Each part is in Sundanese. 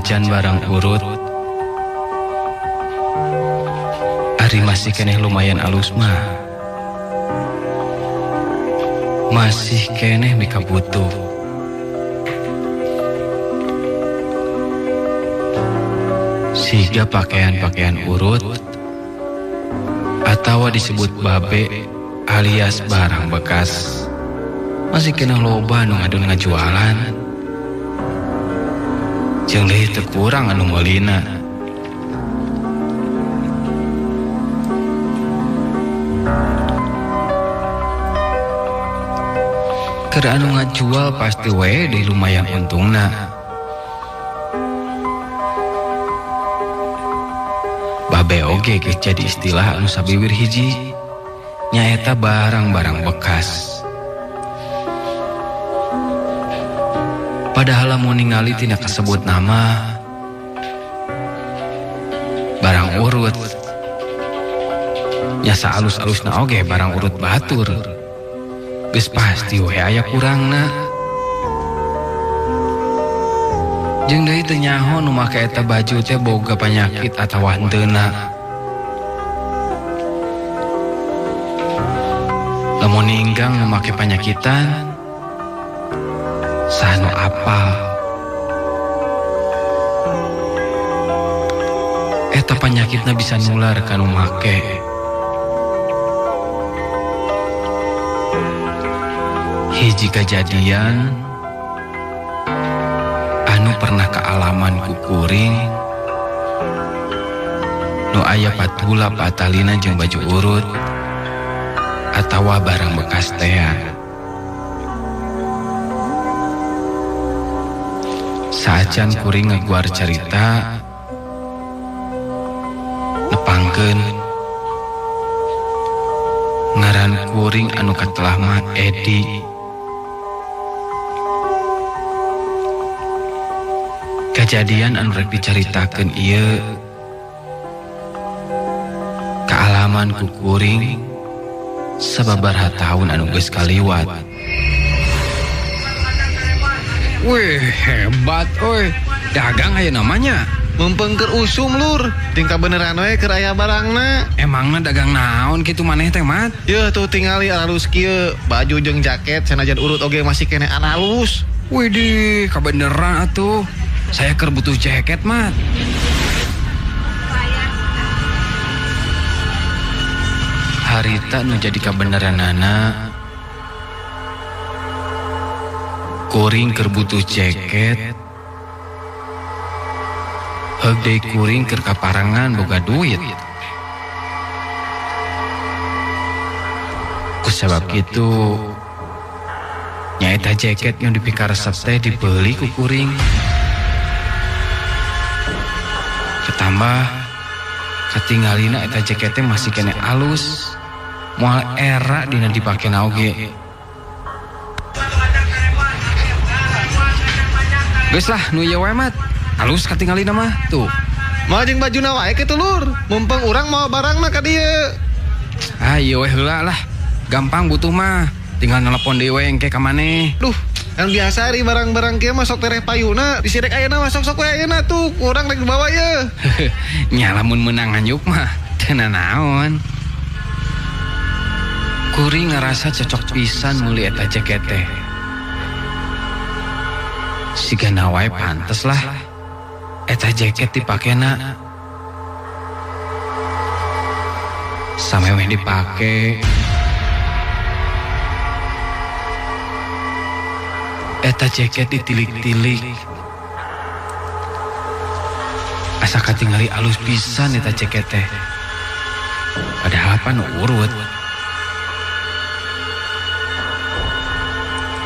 Sanajan barang urut ari masih keneh lumayan alus mah, masih keneh mika butuh. Siga pakaian-pakaian urut atawa disebut babe alias barang bekas masih keneh loba anu ngadun ngajualan. Jeung leuwih teu kurang anu meulina. Keur anu ngajual pasti we deui lumayan untungna. Babe oge geus jadi istilah anu sabiwir hiji, nyaeta barang-barang bekas. Padahal lamun ningali tina kasebut nama barang urut, nya saalus-alusna oge barang urut batur, geus pasti we aya kurangna. Jeung deui teu nyaho nu make eta baju teh boga panyakit atawa henteuna. Lamun ninggang nu make panyakitan, sanu apal eta panyakitna bisa nular ka nu make. Hiji kejadian anu pernah kaalaman ku kuring nu aya patula patalina jeung baju urut atawa barang bekas teh. Saacan kuring ngaguar cerita nepangkeun ngaran kuring anu katelah mah Edi. Kejadian anu rek dicaritakeun ieu kaalaman ku kuring sababaraha taun anu geus kaliwat. Wih, hebat oi. Dagang aya namanya. Mumpung keur usum lur, tingkah beneran we keur aya barangna. Emangna dagang naon kitu maneh teh, Mat? Yeuh tuh tingali alus kieu, baju jeung jaket sanajan urut oge masih keneh alus. Widih, kabeneran atuh. Saya keur butuh jaket, Mat. Harita nu jadi kabeneranana kuring keur butuh jaket. Heug deui kuring keur kaparangan boga duit. Kusabab kitu nyaeta jaket yang dipikaresep teh dibeli ku kuring. Ketambah katinggalina eta jaket teh masih kene alus, moal era dina dipakena oge. Geus lah nu ieu wae, Mat. Alus katinggalina mah tuh. Moal jeung bajuna wae kitu lur, mumpung urang mau barangna ka dieu. Ah ieu we heula lah. Gampang butuh mah. Tinggal nelpon deui we engke ka maneh. Duh, kan biasa ri barang-barang kieu mah sok tereh payuna, disirek ayeuna mah sok-sok we ayeuna tuh, urang rek dibawa ye. Nya lamun meunang anyuk mah teu naon. Kuring ngerasa cocok pisan meuli eta jaket teh. Sigana wae pantes lah eta jaket dipakena. Samemeh dipake eta jaket ditilik-tilik, asa katingali alus pisan eta jaket teh. Padahal pan urut.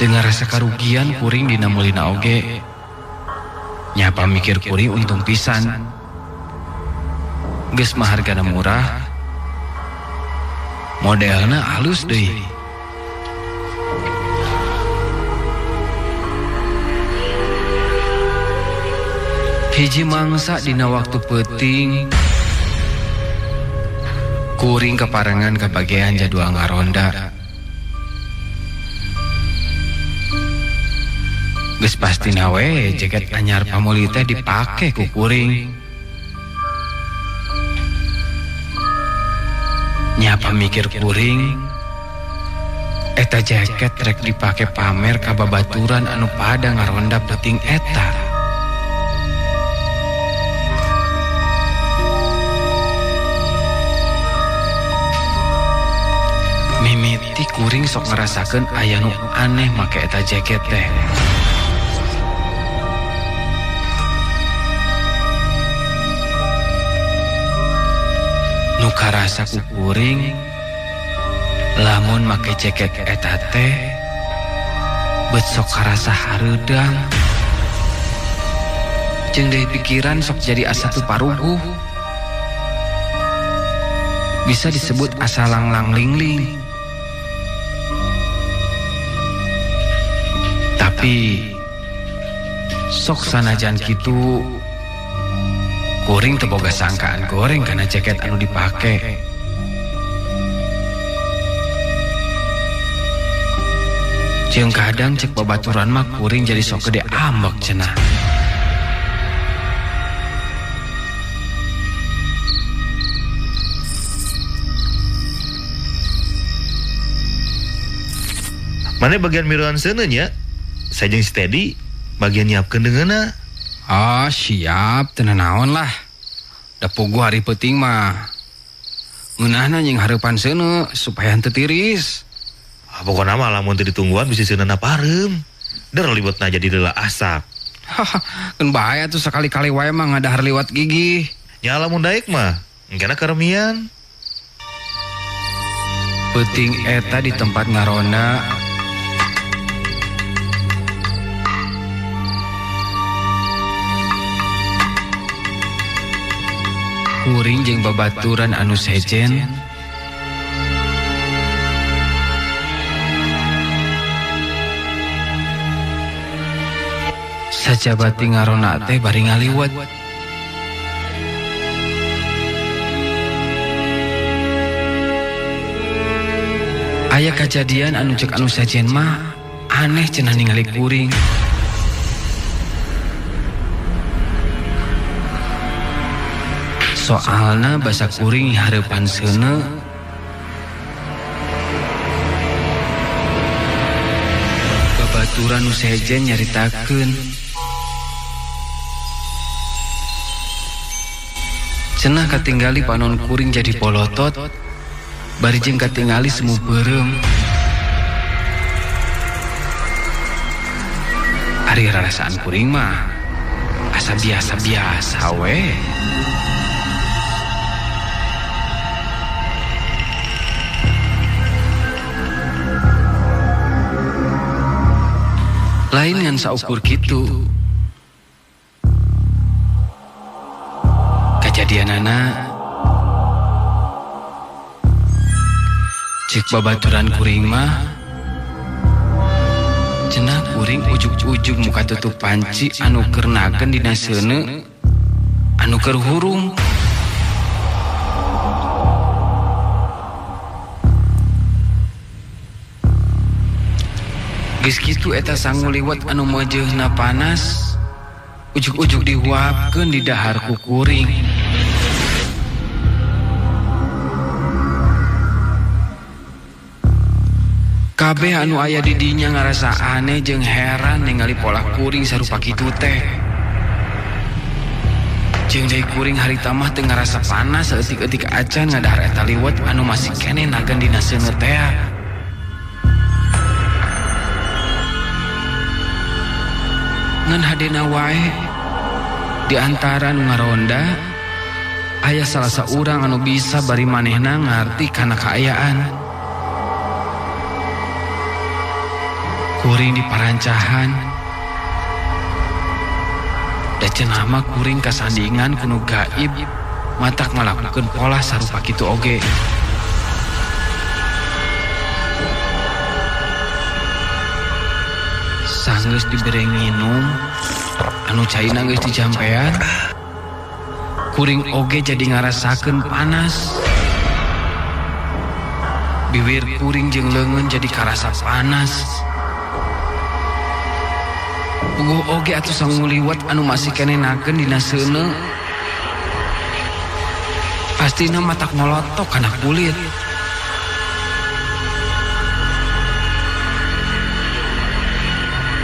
Dengan rasa karugian kuring dina meulina oge. Nyapa mikir kuring untung pisan. Geus mah hargana murah, modelna halus deui. Hiji mangsa dina waktu peuting, kuring kaparangan kabagean jadwal ngaronda. Geus pastina we jaket anyar pamuli teh dipake ku kuring. Nyapa mikir kuring, eta jaket rek dipake pamer ka babaturan anu pada ngaronda peuting eta. Mimiti kuring sok ngerasakeun aya nu aneh make eta jaket teh. Nu karasa ku kuring, lamun make jaket eta teh beut sok karasa hareudang. Jeung deui pikiran sok jadi asa teu paruguh. Bisa disebut asa langlang lingling. Tapi sok sanajan kitu kuring teu boga sangkaan goreng kana jaket anu dipake. Jeung kadang cek babaturan mah kuring jadi sok gede ambek cenah. Mana bagian miruan seuneu nya? Saya jeung si Teddy bagian nyiapkeun deungeuna. Oh siap, teu naon lah. Da puguh hari peuting mah ngeunahna jeung hareupan seuneu supaya henteu tiris. Pokona mah lamun teu ditungguan bisi seunana pareum. Der liwatna jadi leula asap. Kan bahaya tuh sekali-kali wae mah ngadahar liwat gigi. Nya lamun daek mah engkana karemian. Peuting eta di tempat ngaronda kuring jeung babaturan anu sejen sajabati ngarona teh bari ngaliwat. Aya kajadian anu cek anu sejen mah aneh cenah ningali kuring. Soalna basa kuring hareupan seuneu babaturan nu sejen nyaritakeun cenah katinggali panon kuring jadi polotot bari jeung katingali semu beureum. Ari rarasaan kuring mah asa biasa-biasa we. Lain ngan saukur kitu. Kajadianana cek babaturan kuring mah cenah kuring ujug-ujug muka tutup panci anu keur nakeun dina seuneu anu keur hurung. Geus kitu eta sangu liwat anu meujeunna panas ujug-ujug dihuapkeun di dahar ku kuring. Kabeh anu aya di dinya ngarasa aneh jeung heran ningali pola kuring sarupa kitu teh. Jeung deui kuring harita mah teu ngarasa panas saeutik-eutik acan ngadahar eta liwat anu masih keneh nagan dina seuneu teh. Ngan hadena wae di antara nu ngaronda aya salah saurang anu bisa bari manehna ngarti kana kaayaan. Kuring di parancahan da cenah mah kuring kasandingan kuno gaib matak ngalakukeun pola sarupa kitu oge. Sanggeus dibere nginum anu caina geus dijampean kuring oge jadi ngarasakeun panas. Bibir kuring jeung leungeun jadi karasa panas. Puguh oge atuh sanguliwat anu masih kenenakeun dina seuneu. Pastina matak molotok kana kulit.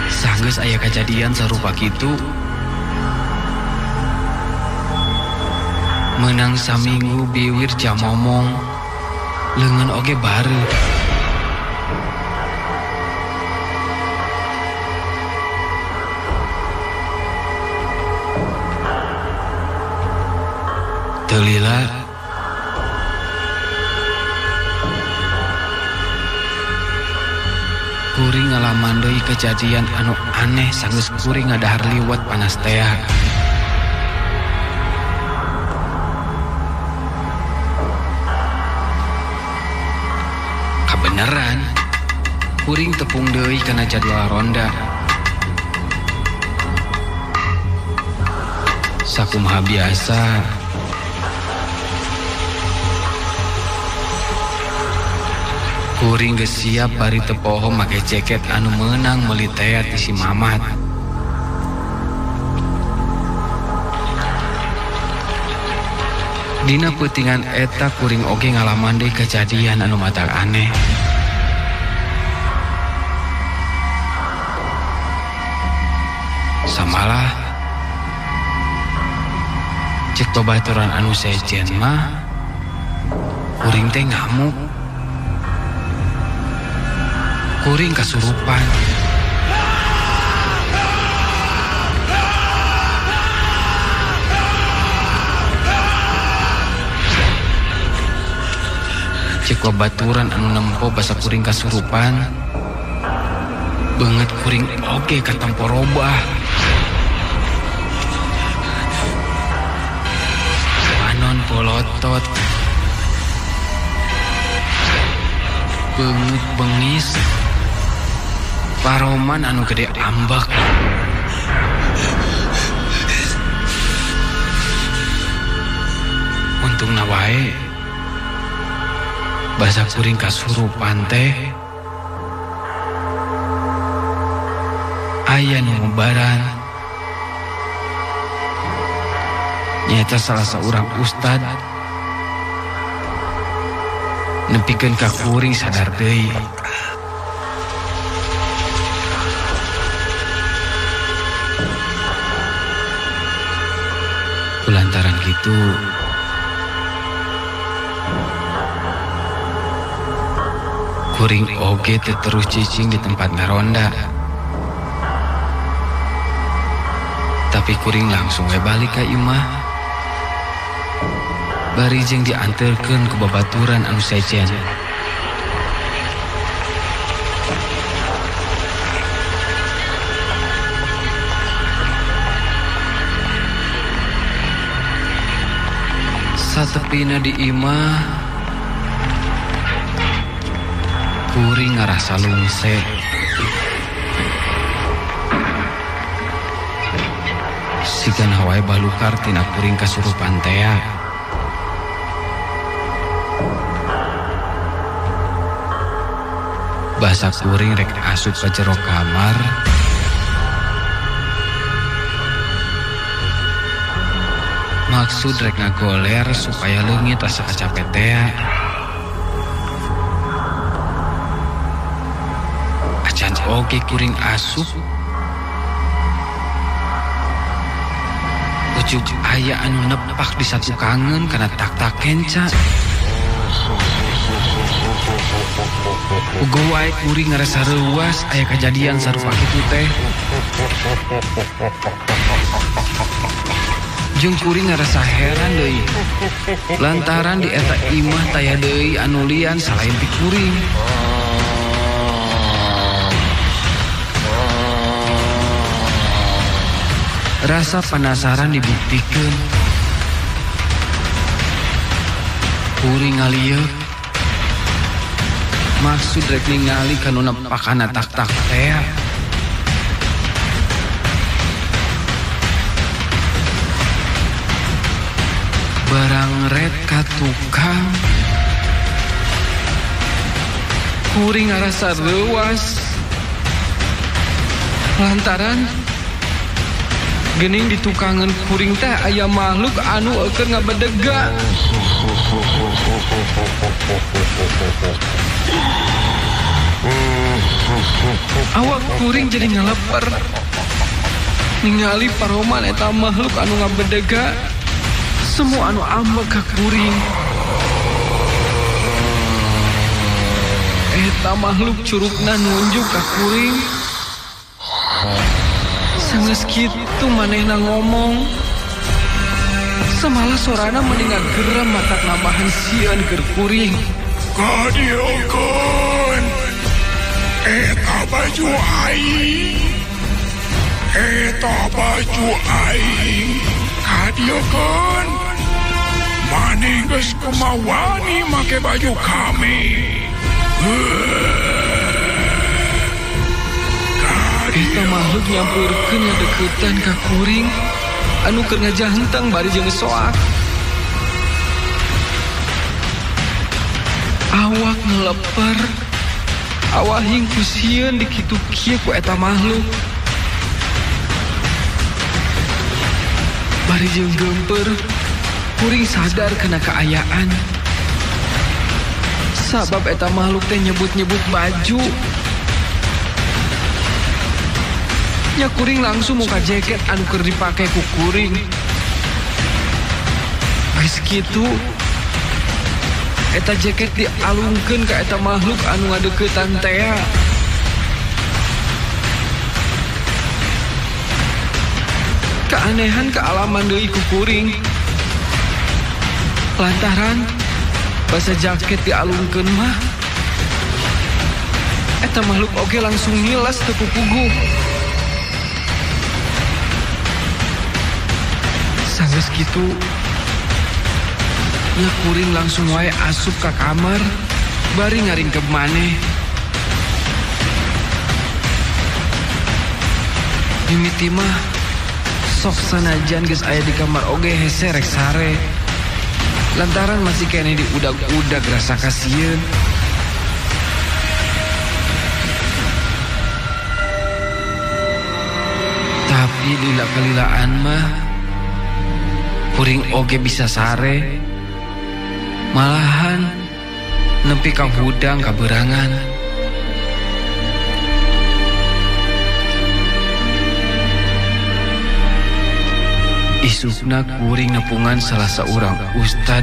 Sanggeus aya kejadian sarupa kitu. Menang saminggu biwir jamomong, leungeun oge bareu. Teu lila kuring ngalaman deui kejadian anu aneh sanggeus kuring ngadahar liwat panas tea. Kabeneran, kuring tepung deui kana jadwal ronda. Sakumaha biasa, kuring geus siap bari teu poho make jaket anu meunang meuli tea ti si Mamat. Dina peutingan eta kuring oge ngalaman deui kejadian anu matak aneh. Samalah cek babaturan anu sejen mah kuring teh ngamuk. Kuring kasurupan. Cek babaturan anu nempo basa kuring kasurupan. Beungeut kuring oge katampo robah. Panon polotot. Beungeut bengis. Paroman anu gede ambak. Untungna wae basa kuring kasurupan teh aya nu ngubaran. Nyaeta salah seorang ustad nepikeun ka kuring sadar deui. Lantaran gitu, kuring oge teu terus cicing di tempat ngaronda. Tapi kuring langsung we balik ka imah. Bari jeung dianterkeun ku babaturan anu sejen. Satepina di imah kuring ngarasa lungse. Sigana wae balukar tina kuring kasurupan tea. Basa kuring rek asup ka jero kamar. Maksud rek ngagoler supaya leungit asa kacapek tea. Acan oge kuring asup. Ujuk aya anu nepak di satu kangen kana tak-tak kenca. Ugo wae kuring ngarasa reuas aya kejadian sarupa kitu teh. Jeung kuring ngarasa heran deui. Lantaran di eta imah taya deui anu lian salain ti kuring. Rasa penasaran dibuktikan. Kuring ngalieu. Maksud rek ningali kanu nepakana tak-tak teh. Barang red ka tukang. Kuring ngarasa reuas. Lantaran Gening di tukangan kuring teh aya makhluk anu eukeun ngabedega. Awak kuring jadi ngaleper. Ningali paroman eta makhluk anu ngabedega. Semua anu ambek ka kuring. Eta makhluk curugna nunjuk ka kuring. Sanggeus kitu manehna ngomong. Samala sorana meningat geram matak nambahan sieun keur kuring. Kadiokeun eta baju aing. Eta baju aing. Kadiokeun maneh geus kumawani make baju kami. Eta makhluk nyampeurkeun ngadeukeutan ka kuring anu keur ngajahenteng bari jeung soak. Awak ngeleper, awahing kusieun di kitu kieu ku eta makhluk. Bari jeung geumpeur, kuring sadar kana kaayaan. Sabab eta makhluk teh nyebut-nyebut baju. Nya kuring langsung muka jaket anu keur dipake ku kuring. Geus kitu, eta jaket dialungkeun ka eta makhluk anu ngadeuketan teh. Keanehan kealaman deui ku kuring. Lantaran basa jaket dialungkeun mah eta makhluk oge langsung ngilas teu puguh. Sanggeus kitu nya kuring langsung wae asup ka kamar bari ngaringkep maneh. Mimiti mah sok sanajan geus aya di kamar oge hese rek sare. Lantaran masih kene di udag-udag rasa kasieun. Tapi lila-kelilaan mah kuring oge bisa sare. Malahan nempi ka hudang kaberangan. Isukna kuring nepungan salah seorang ustad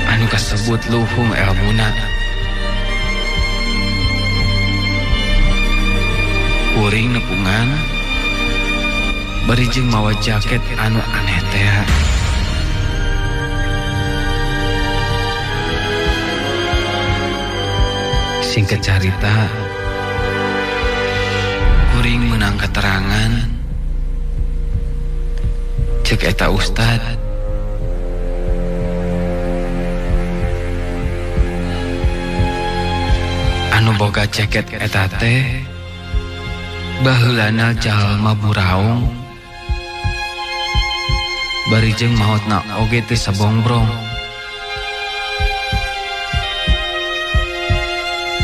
anu kasebut luhung elmuna. Kuring nepungan bari jeung mawa jaket anu aneh teh. Singkat carita, kuring meunang keterangan cek eta ustad anu boga jaket eta teh baheulana jalma buraung bari jeung maotna oge teh sabongbrong.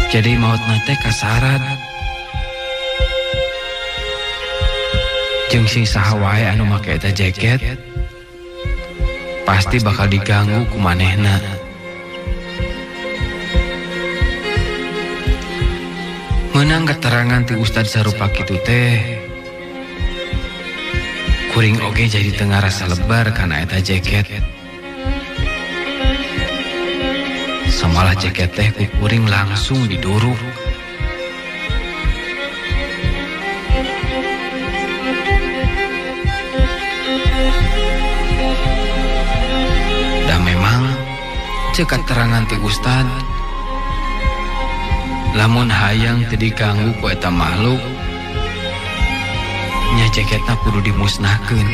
Jadi maotna teh kasarat. Jeung sing saha wae anu make eta jaket pasti bakal diganggu ku manehna. Meunang keterangan ti ustad sarupa kitu teh, kuring oge jadi teu ngarasa lebar kana eta jaket. Samalah jaket teh ku kuring langsung diduruk. Dan memang cek keterangan ti ustad, lamun hayang teu diganggu ku eta makhluk, nya jaketna kudu dimusnahkeun.